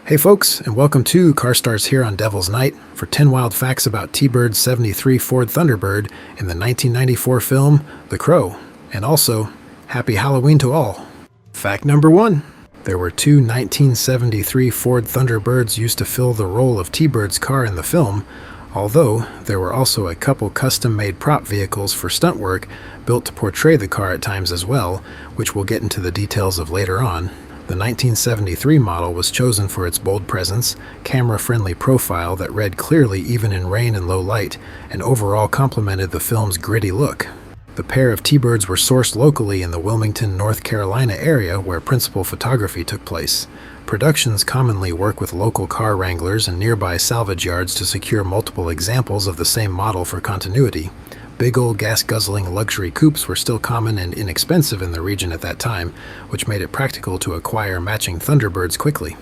Hey folks, and welcome to Car Stars here on Devil's Night for 10 wild facts about T-Bird's 73 Ford Thunderbird in the 1994 film The Crow. And also, happy Halloween to all. Fact number 1. There were two 1973 Ford Thunderbirds used to fill the role of T-Bird's car in the film, although there were also a couple custom-made prop vehicles for stunt work built to portray the car at times as well, which we'll get into the details of later on. The 1973 model was chosen for its bold presence, camera-friendly profile that read clearly even in rain and low light, and overall complemented the film's gritty look. The pair of T-Birds were sourced locally in the Wilmington, North Carolina area where principal photography took place. Productions commonly work with local car wranglers and nearby salvage yards to secure multiple examples of the same model for continuity. Big old gas-guzzling luxury coupes were still common and inexpensive in the region at that time, which made it practical to acquire matching Thunderbirds quickly.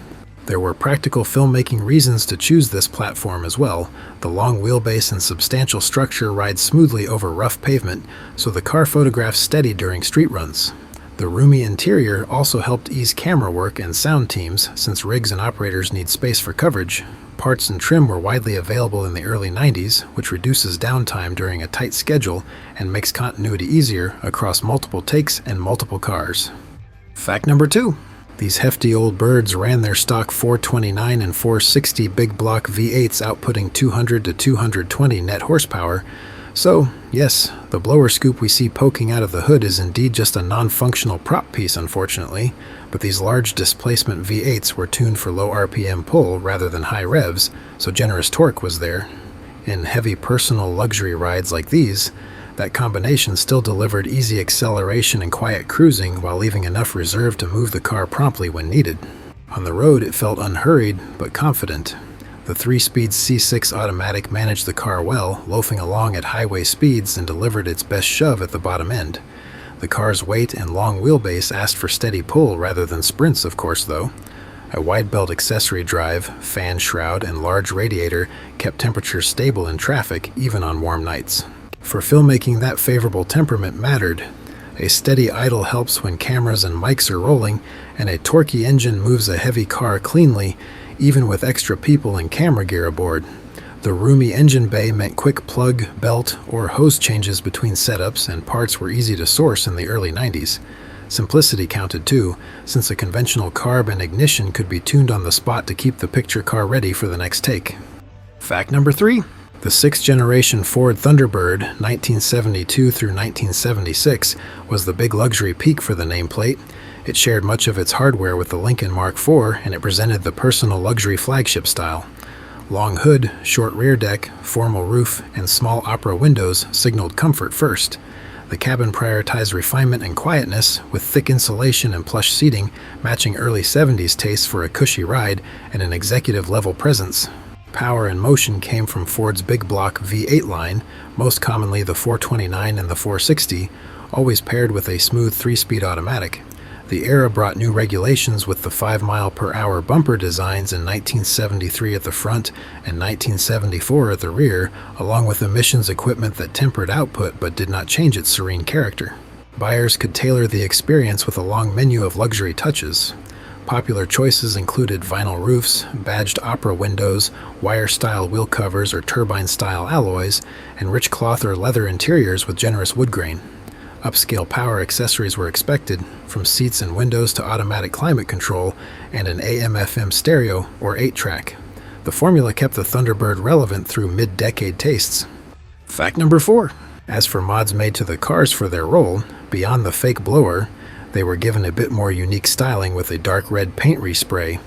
There were practical filmmaking reasons to choose this platform as well. The long wheelbase and substantial structure ride smoothly over rough pavement, so the car photographs steady during street runs. The roomy interior also helped ease camera work and sound teams, since rigs and operators need space for coverage. Parts and trim were widely available in the early 90s, which reduces downtime during a tight schedule and makes continuity easier across multiple takes and multiple cars. Fact number 2. These hefty old birds ran their stock 429 and 460 big block V8s outputting 200 to 220 net horsepower. So, yes, the blower scoop we see poking out of the hood is indeed just a non-functional prop piece, unfortunately, but these large displacement V8s were tuned for low RPM pull rather than high revs, so generous torque was there. In heavy personal luxury rides like these, that combination still delivered easy acceleration and quiet cruising while leaving enough reserve to move the car promptly when needed. On the road, it felt unhurried but confident. The 3-speed C6 automatic managed the car well, loafing along at highway speeds and delivered its best shove at the bottom end. The car's weight and long wheelbase asked for steady pull rather than sprints, of course, though. A wide belt accessory drive, fan shroud, and large radiator kept temperatures stable in traffic, even on warm nights. For filmmaking, that favorable temperament mattered. A steady idle helps when cameras and mics are rolling, and a torquey engine moves a heavy car cleanly, even with extra people and camera gear aboard. The roomy engine bay meant quick plug, belt, or hose changes between setups, and parts were easy to source in the early 90s. Simplicity counted too, since a conventional carb and ignition could be tuned on the spot to keep the picture car ready for the next take. Fact number 3. The 6th generation Ford Thunderbird, 1972 through 1976, was the big luxury peak for the nameplate. It shared much of its hardware with the Lincoln Mark IV, and it presented the personal luxury flagship style. Long hood, short rear deck, formal roof, and small opera windows signaled comfort first. The cabin prioritized refinement and quietness, with thick insulation and plush seating, matching early 70s tastes for a cushy ride and an executive-level presence. Power and motion came from Ford's big block V8 line, most commonly the 429 and the 460, always paired with a smooth 3-speed automatic. The era brought new regulations with the 5-mile-per-hour bumper designs in 1973 at the front and 1974 at the rear, along with emissions equipment that tempered output but did not change its serene character. Buyers could tailor the experience with a long menu of luxury touches. Popular choices included vinyl roofs, badged opera windows, wire-style wheel covers or turbine-style alloys, and rich cloth or leather interiors with generous wood grain. Upscale power accessories were expected, from seats and windows to automatic climate control and an AM/FM stereo or 8-track. The formula kept the Thunderbird relevant through mid-decade tastes. Fact number 4. As for mods made to the cars for their role, beyond the fake blower, they were given a bit more unique styling with a dark red paint respray.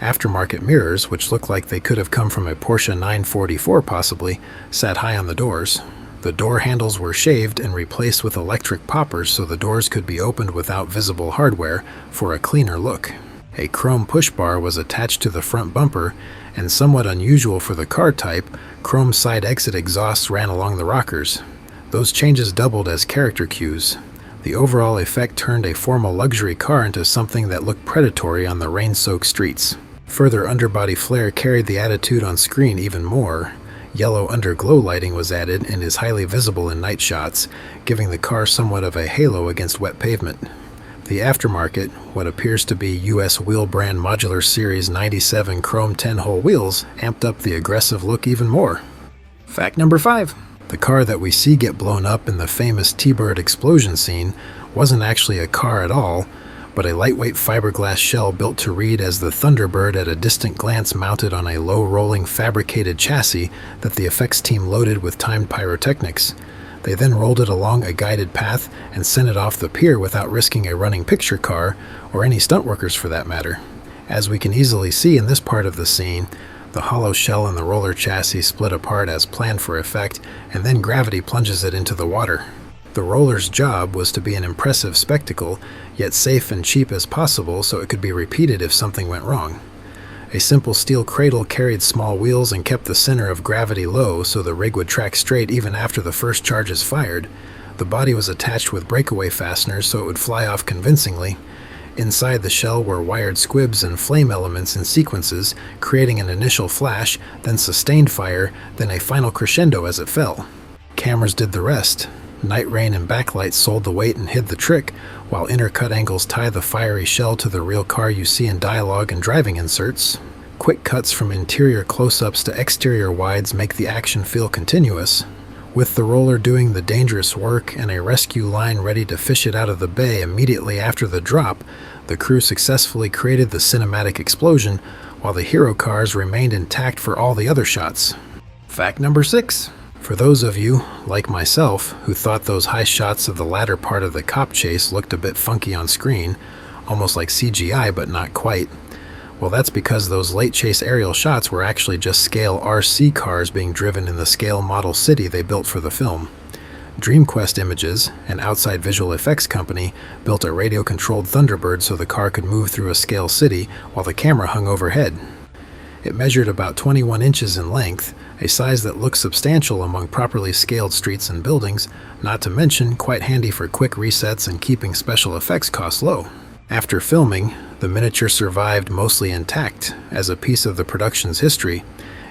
Aftermarket mirrors, which looked like they could have come from a Porsche 944 possibly, sat high on the doors. The door handles were shaved and replaced with electric poppers so the doors could be opened without visible hardware for a cleaner look. A chrome push bar was attached to the front bumper, and somewhat unusual for the car type, chrome side exit exhausts ran along the rockers. Those changes doubled as character cues. The overall effect turned a formal luxury car into something that looked predatory on the rain-soaked streets. Further underbody flare carried the attitude on screen even more. Yellow underglow lighting was added and is highly visible in night shots, giving the car somewhat of a halo against wet pavement. The aftermarket, what appears to be US Wheel Brand Modular Series 97 chrome 10-hole wheels, amped up the aggressive look even more. Fact number 5. The car that we see get blown up in the famous T-Bird explosion scene wasn't actually a car at all, but a lightweight fiberglass shell built to read as the Thunderbird at a distant glance mounted on a low-rolling fabricated chassis that the effects team loaded with timed pyrotechnics. They then rolled it along a guided path and sent it off the pier without risking a running picture car, or any stunt workers for that matter. As we can easily see in this part of the scene, the hollow shell and the roller chassis split apart as planned for effect, and then gravity plunges it into the water. The roller's job was to be an impressive spectacle, yet safe and cheap as possible so it could be repeated if something went wrong. A simple steel cradle carried small wheels and kept the center of gravity low so the rig would track straight even after the first charge is fired. The body was attached with breakaway fasteners so it would fly off convincingly. Inside the shell were wired squibs and flame elements in sequences, creating an initial flash, then sustained fire, then a final crescendo as it fell. Cameras did the rest. Night rain and backlights sold the weight and hid the trick, while intercut angles tie the fiery shell to the real car you see in dialogue and driving inserts. Quick cuts from interior close-ups to exterior wides make the action feel continuous. With the roller doing the dangerous work and a rescue line ready to fish it out of the bay immediately after the drop, the crew successfully created the cinematic explosion, while the hero cars remained intact for all the other shots. Fact number 6. For those of you, like myself, who thought those high shots of the latter part of the cop chase looked a bit funky on screen, almost like CGI but not quite, well, that's because those late chase aerial shots were actually just scale RC cars being driven in the scale model city they built for the film. DreamQuest Images, an outside visual effects company, built a radio-controlled Thunderbird so the car could move through a scale city while the camera hung overhead. It measured about 21 inches in length, a size that looks substantial among properly scaled streets and buildings, not to mention quite handy for quick resets and keeping special effects costs low. After filming, the miniature survived mostly intact as a piece of the production's history.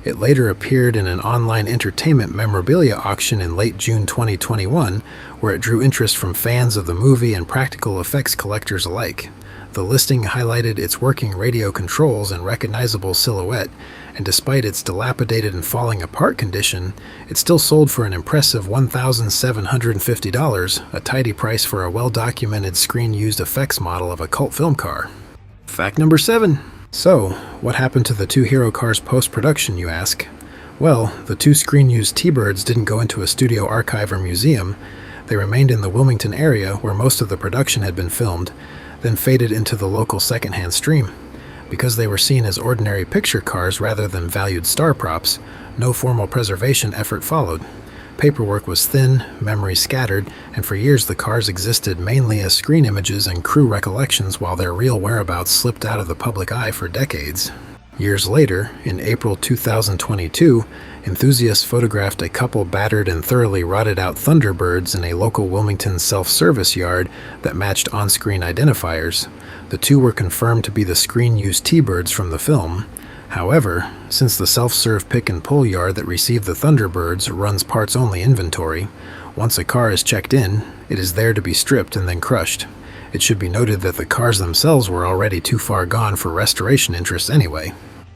It later appeared in an online entertainment memorabilia auction in late June 2021, where it drew interest from fans of the movie and practical effects collectors alike. The listing highlighted its working radio controls and recognizable silhouette, and despite its dilapidated and falling apart condition, it still sold for an impressive $1,750, a tidy price for a well-documented screen-used effects model of a cult film car. Fact number 7. So, what happened to the two hero cars post-production, you ask? Well, the two screen-used T-Birds didn't go into a studio archive or museum. They remained in the Wilmington area where most of the production had been filmed, then faded into the local secondhand stream. Because they were seen as ordinary picture cars rather than valued star props, no formal preservation effort followed. Paperwork was thin, memory scattered, and for years the cars existed mainly as screen images and crew recollections while their real whereabouts slipped out of the public eye for decades. Years later, in April 2022, enthusiasts photographed a couple battered and thoroughly rotted-out Thunderbirds in a local Wilmington self-service yard that matched on-screen identifiers. The two were confirmed to be the screen-used T-Birds from the film. However, since the self-serve pick-and-pull yard that received the Thunderbirds runs parts-only inventory, once a car is checked in, it is there to be stripped and then crushed. It should be noted that the cars themselves were already too far gone for restoration interests anyway.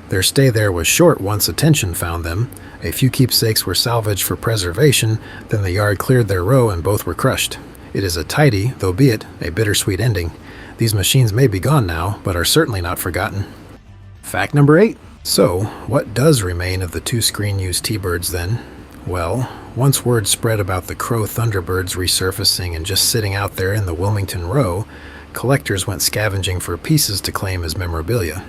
Their stay there was short once attention found them. A few keepsakes were salvaged for preservation, then the yard cleared their row and both were crushed. It is a tidy, though be it, a bittersweet ending. These machines may be gone now, but are certainly not forgotten. Fact number 8. So, what does remain of the two screen-used T-Birds then? Well, once word spread about the Crow Thunderbirds resurfacing and just sitting out there in the Wilmington Row, collectors went scavenging for pieces to claim as memorabilia.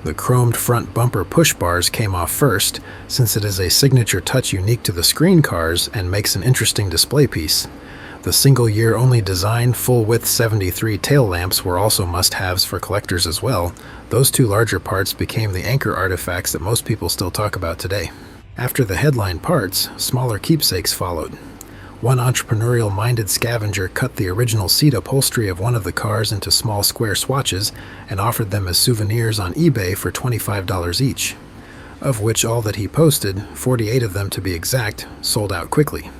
The chromed front bumper push bars came off first, since it is a signature touch unique to the screen cars and makes an interesting display piece. The single-year-only design full-width 73 tail lamps were also must-haves for collectors as well. Those two larger parts became the anchor artifacts that most people still talk about today. After the headline parts, smaller keepsakes followed. One entrepreneurial-minded scavenger cut the original seat upholstery of one of the cars into small square swatches and offered them as souvenirs on eBay for $25 each, of which all that he posted, 48 of them to be exact, sold out quickly.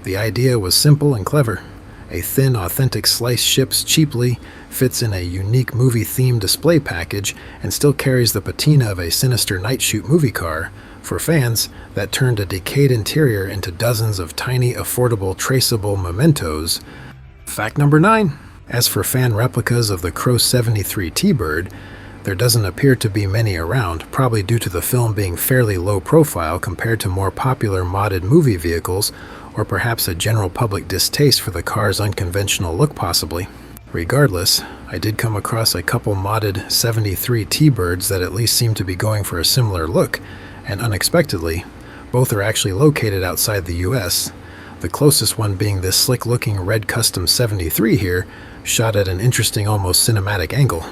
The idea was simple and clever. A thin, authentic slice ships cheaply, fits in a unique movie-themed display package, and still carries the patina of a sinister night shoot movie car. For fans, that turned a decayed interior into dozens of tiny, affordable, traceable mementos. Fact number 9. As for fan replicas of the Crow 73 T-Bird, there doesn't appear to be many around, probably due to the film being fairly low profile compared to more popular modded movie vehicles, or perhaps a general public distaste for the car's unconventional look possibly. Regardless, I did come across a couple modded 73 T-Birds that at least seem to be going for a similar look, and unexpectedly, both are actually located outside the US, the closest one being this slick-looking red Custom 73 here, shot at an interesting, almost cinematic angle.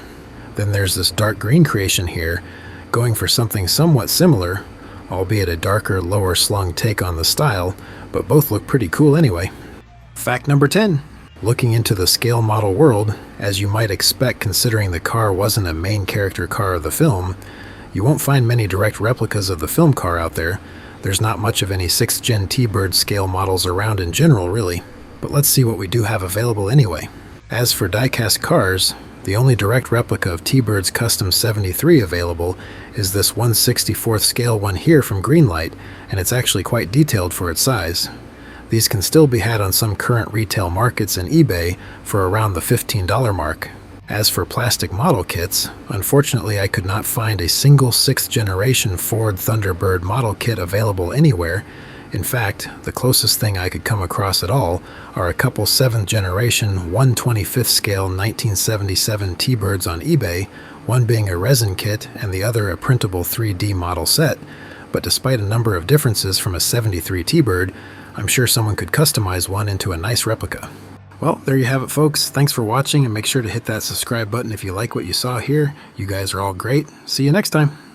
Then there's this dark green creation here, going for something somewhat similar, albeit a darker, lower slung take on the style, but both look pretty cool anyway. Fact number 10. Looking into the scale model world, as you might expect considering the car wasn't a main character car of the film, you won't find many direct replicas of the film car out there. There's not much of any 6th Gen T-Bird scale models around in general, really. But let's see what we do have available anyway. As for die-cast cars, the only direct replica of T-Bird's Custom 73 available is this 1/64th scale one here from Greenlight, and it's actually quite detailed for its size. These can still be had on some current retail markets and eBay for around the $15 mark. As for plastic model kits, unfortunately I could not find a single 6th generation Ford Thunderbird model kit available anywhere. In fact, the closest thing I could come across at all are a couple 7th generation 1/25th scale 1977 T-Birds on eBay, one being a resin kit and the other a printable 3D model set. But despite a number of differences from a 73 T-Bird, I'm sure someone could customize one into a nice replica. Well, there you have it, folks. Thanks for watching, and make sure to hit that subscribe button if you like what you saw here. You guys are all great. See you next time.